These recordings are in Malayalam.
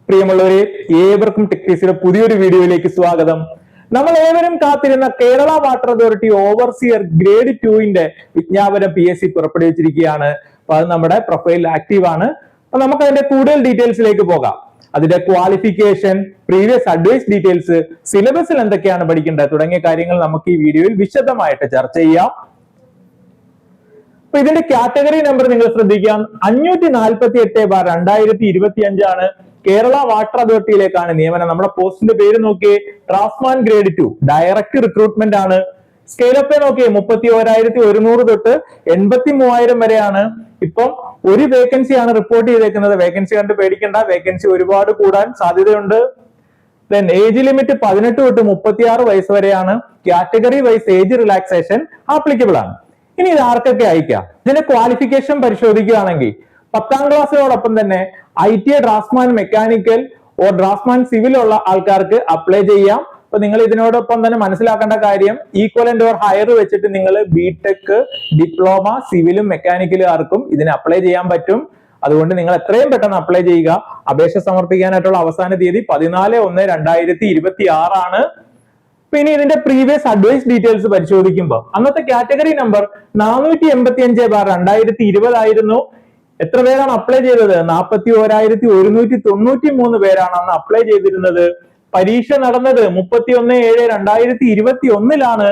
പ്രിയമുള്ളവരെ, ഏവർക്കും ടെക്നീസിയുടെ പുതിയൊരു വീഡിയോയിലേക്ക് സ്വാഗതം. നമ്മൾ ഏവരും കാത്തിരുന്ന Kerala water authority overseer grade 2 വിജ്ഞാപനം PSC പുറപ്പെടുവിച്ചിരിക്കുകയാണ്. അപ്പൊ അത് നമ്മുടെ പ്രൊഫൈൽ ആക്റ്റീവ് ആണ്. അപ്പൊ നമുക്ക് അതിന്റെ കൂടുതൽ ഡീറ്റെയിൽസിലേക്ക് പോകാം. അതിന്റെ ക്വാളിഫിക്കേഷൻ, പ്രീവിയസ് അഡ്വൈസ് ഡീറ്റെയിൽസ്, സിലബസിൽ എന്തൊക്കെയാണ് പഠിക്കേണ്ടത് തുടങ്ങിയ കാര്യങ്ങൾ നമുക്ക് ഈ വീഡിയോയിൽ വിശദമായിട്ട് ചർച്ച ചെയ്യാം. അപ്പൊ ഇതിന്റെ കാറ്റഗറി നമ്പർ നിങ്ങൾ ശ്രദ്ധിക്കാം. 548/2025 ആണ്. കേരള വാട്ടർ അതോറിറ്റിയിലേക്കാണ് നിയമനം. നമ്മുടെ പോസ്റ്റിന്റെ പേര് നോക്കിയേ, ഡ്രാഫ്റ്റ്സ്മാൻ ഗ്രേഡ് 2 ഡയറക്റ്റ് റിക്രൂട്ട്മെന്റ് ആണ്. സ്കെയിൽ അപ്പ് നോക്കിയേ, 31,100 തൊട്ട് 83,000 വരെയാണ്. ഇപ്പം ഒരു വേക്കൻസി ആണ് റിപ്പോർട്ട് ചെയ്തേക്കുന്നത്. വേക്കൻസി കണ്ട് പേടിക്കേണ്ട, വേക്കൻസി ഒരുപാട് കൂടാൻ സാധ്യതയുണ്ട്. ദെൻ ഏജ് ലിമിറ്റ് 18 തൊട്ട് 36 വയസ്സ് വരെയാണ്. Category wise age relaxation applicable ആണ്. ഇനി ഇത് ആർക്കൊക്കെ അയക്കാം? ഇതിന്റെ ക്വാളിഫിക്കേഷൻ പരിശോധിക്കുകയാണെങ്കിൽ 10ാം ക്ലാസ്സിനോടൊപ്പം തന്നെ ITA draughtsman mechanical or draughtsman civil ഉള്ള ആൾക്കാർക്ക് അപ്ലൈ ചെയ്യാം. അപ്പൊ നിങ്ങൾ ഇതിനോടൊപ്പം തന്നെ മനസ്സിലാക്കേണ്ട കാര്യം, ഈക്വലന്റ് ഓർ ഹയർ വെച്ചിട്ട് നിങ്ങൾ BTech, ഡിപ്ലോമ, സിവിലും മെക്കാനിക്കലുകാർക്കും ഇതിന് അപ്ലൈ ചെയ്യാൻ പറ്റും. അതുകൊണ്ട് നിങ്ങൾ എത്രയും പെട്ടെന്ന് അപ്ലൈ ചെയ്യുക. അപേക്ഷ സമർപ്പിക്കാനായിട്ടുള്ള അവസാന തീയതി 14/1/2026 ആണ്. പിന്നെ ഇതിന്റെ പ്രീവിയസ് അഡ്വൈസ് ഡീറ്റെയിൽസ് പരിശോധിക്കുമ്പോൾ അന്നത്തെ കാറ്റഗറി നമ്പർ 485/2020 ആയിരുന്നു. എത്ര പേരാണ് അപ്ലൈ ചെയ്തത്? 41,193 പേരാണ് അന്ന് അപ്ലൈ ചെയ്തിരുന്നത്. പരീക്ഷ നടന്നത് 31/7/2021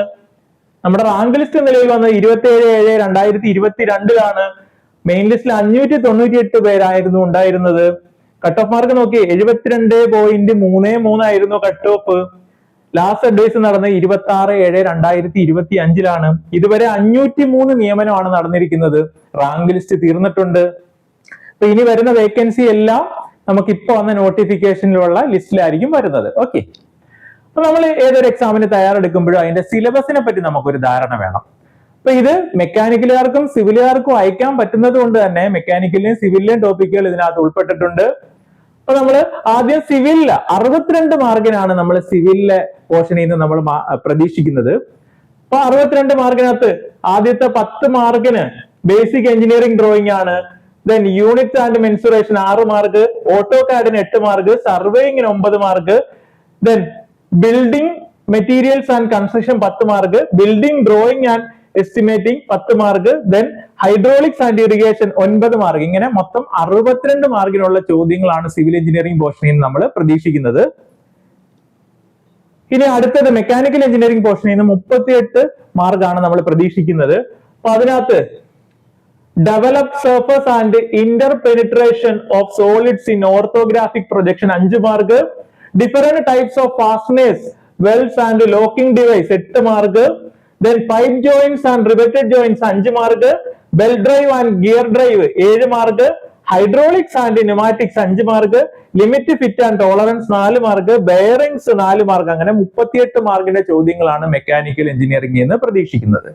നമ്മുടെ റാങ്ക് ലിസ്റ്റ് നിലവിൽ വന്നത് 27/7/2022 മെയിൻ ലിസ്റ്റിൽ 598 പേരായിരുന്നു ഉണ്ടായിരുന്നത്. കട്ട് ഓഫ് മാർക്ക് നോക്കി 72.33 ആയിരുന്നു കട്ട് ഓഫ്. ലാസ്റ്റ് അഡ്വൈസ് നടന്നത് 26/7/2025 ഇതുവരെ 503 നിയമനമാണ് നടന്നിരിക്കുന്നത്. റാങ്ക് ലിസ്റ്റ് തീർന്നിട്ടുണ്ട്. അപ്പൊ ഇനി വരുന്ന വേക്കൻസി എല്ലാം നമുക്ക് ഇപ്പൊ വന്ന നോട്ടിഫിക്കേഷനിലുള്ള ലിസ്റ്റിലായിരിക്കും വരുന്നത്. ഓക്കെ, അപ്പൊ നമ്മൾ ഏതൊരു എക്സാമിന് തയ്യാറെടുക്കുമ്പോഴും അതിന്റെ സിലബസിനെ പറ്റി നമുക്കൊരു ധാരണ വേണം. അപ്പൊ ഇത് മെക്കാനിക്കലുകാർക്കും സിവിലുകാർക്കും അയക്കാൻ പറ്റുന്നത് കൊണ്ട് തന്നെ മെക്കാനിക്കലിലെയും സിവിലിലെയും ടോപ്പിക്കുകൾ ഇതിനകത്ത് ഉൾപ്പെട്ടിട്ടുണ്ട്. അപ്പൊ നമ്മൾ ആദ്യം സിവിലില് 62 മാർക്കിനാണ് നമ്മൾ സിവിലിലെ പോർഷനിൽ നിന്ന് നമ്മൾ പ്രതീക്ഷിക്കുന്നത്. അപ്പൊ 62 മാർക്കിനകത്ത് ആദ്യത്തെ 10 മാർക്കിന് ബേസിക് എഞ്ചിനീയറിംഗ് ഡ്രോയിങ് ആണ്. Then unit and mensuration 6 mark, ഓട്ടോകാഡിന് 8 മാർക്ക്, സർവേയിങ്ങിന് 9 mark, then building materials and construction 10 mark, building drawing and estimating 10 mark, then hydraulics and irrigation 9 mark. ഇങ്ങനെ മൊത്തം 62 മാർക്കിനുള്ള ചോദ്യങ്ങളാണ് സിവിൽ എഞ്ചിനീയറിംഗ് പോർഷനിൽ നമ്മൾ പ്രതീക്ഷിക്കുന്നത്. ഇനി അടുത്തത് മെക്കാനിക്കൽ എഞ്ചിനീയറിംഗ് പോർഷനിൽ നിന്ന് 38 മാർക്കാണ് നമ്മൾ പ്രതീക്ഷിക്കുന്നത്. അപ്പൊ അതിനകത്ത് develop surface and Inter penetration of solids in orthographic projection 5 mark, different types of fasteners, Wells and locking device 8 mark, then pipe joints and riveted joints 5 mark, belt drive and gear drive 7 mark, hydraulics and pneumatics 5 mark, limit fit and tolerance 4 mark, bearings 4 mark. അങ്ങനെ 38 മാർക്കിന്റെ ചോദ്യങ്ങളാണ് മെക്കാനിക്കൽ എഞ്ചിനീയറിംഗ് എന്ന് പ്രതീക്ഷിക്കുന്നത്.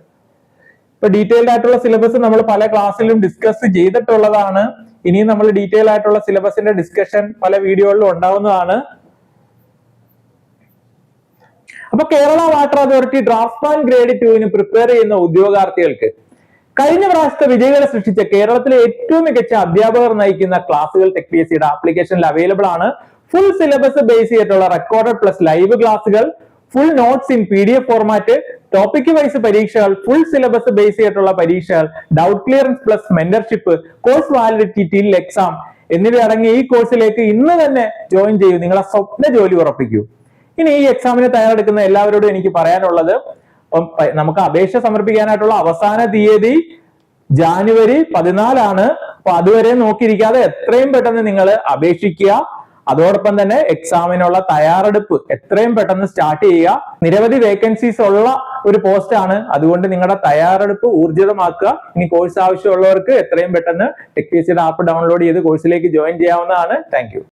ഇപ്പൊ ഡീറ്റെയിൽഡ് ആയിട്ടുള്ള സിലബസ് നമ്മൾ പല ക്ലാസ്സിലും ഡിസ്കസ് ചെയ്തിട്ടുള്ളതാണ്. ഇനിയും നമ്മൾ ഡീറ്റെയിൽ ആയിട്ടുള്ള സിലബസിന്റെ ഡിസ്കഷൻ പല വീഡിയോകളിലും ഉണ്ടാവുന്നതാണ്. അപ്പൊ Kerala water authority draughtsman grade 2 prepare ചെയ്യുന്ന ഉദ്യോഗാർത്ഥികൾക്ക് കഴിഞ്ഞ പ്രാവശ്യത്തെ വിജയികളെ സൃഷ്ടിച്ച കേരളത്തിലെ ഏറ്റവും മികച്ച അധ്യാപകർ നയിക്കുന്ന ക്ലാസുകൾ ടെക്പിഎസ്സിയുടെ ആപ്ലിക്കേഷനിൽ അവൈലബിൾ ആണ്. ഫുൾ സിലബസ് ബേസ് ചെയ്തിട്ടുള്ള റെക്കോർഡഡ് പ്ലസ് ലൈവ് ക്ലാസുകൾ, full notes in PDF format, topic wise പരീക്ഷകൾ, ഫുൾ സിലബസ് ബേസ് ചെയ്തിട്ടുള്ള പരീക്ഷകൾ, doubt clearance plus mentorship, course validity till exam എന്നിവ അടങ്ങിയ ഈ കോഴ്സിലേക്ക് ഇന്ന് തന്നെ ജോയിൻ ചെയ്യൂ. നിങ്ങളെ സ്വപ്ന ജോലി ഉറപ്പിക്കൂ. ഇനി ഈ എക്സാമിന് തയ്യാറെടുക്കുന്ന എല്ലാവരോടും എനിക്ക് പറയാനുള്ളത്, നമുക്ക് അപേക്ഷ സമർപ്പിക്കാനായിട്ടുള്ള അവസാന തീയതി ജാനുവരി 14 ആണ്. അപ്പൊ അതുവരെ നോക്കിയിരിക്കാതെ എത്രയും പെട്ടെന്ന് നിങ്ങൾ അപേക്ഷിക്കുക. അതോടൊപ്പം തന്നെ എക്സാമിനുള്ള തയ്യാറെടുപ്പ് എത്രയും പെട്ടെന്ന് സ്റ്റാർട്ട് ചെയ്യുക. നിരവധി വേക്കൻസീസ് ഉള്ള ഒരു പോസ്റ്റ് ആണ്. അതുകൊണ്ട് നിങ്ങളുടെ തയ്യാറെടുപ്പ് ഊർജിതമാക്കുക. ഇനി കോഴ്സ് ആവശ്യമുള്ളവർക്ക് എത്രയും പെട്ടെന്ന് ടെക്പിഎസ്സിയുടെ ആപ്പ് ഡൗൺലോഡ് ചെയ്ത് കോഴ്സിലേക്ക് ജോയിൻ ചെയ്യാവുന്നതാണ്. Thank you.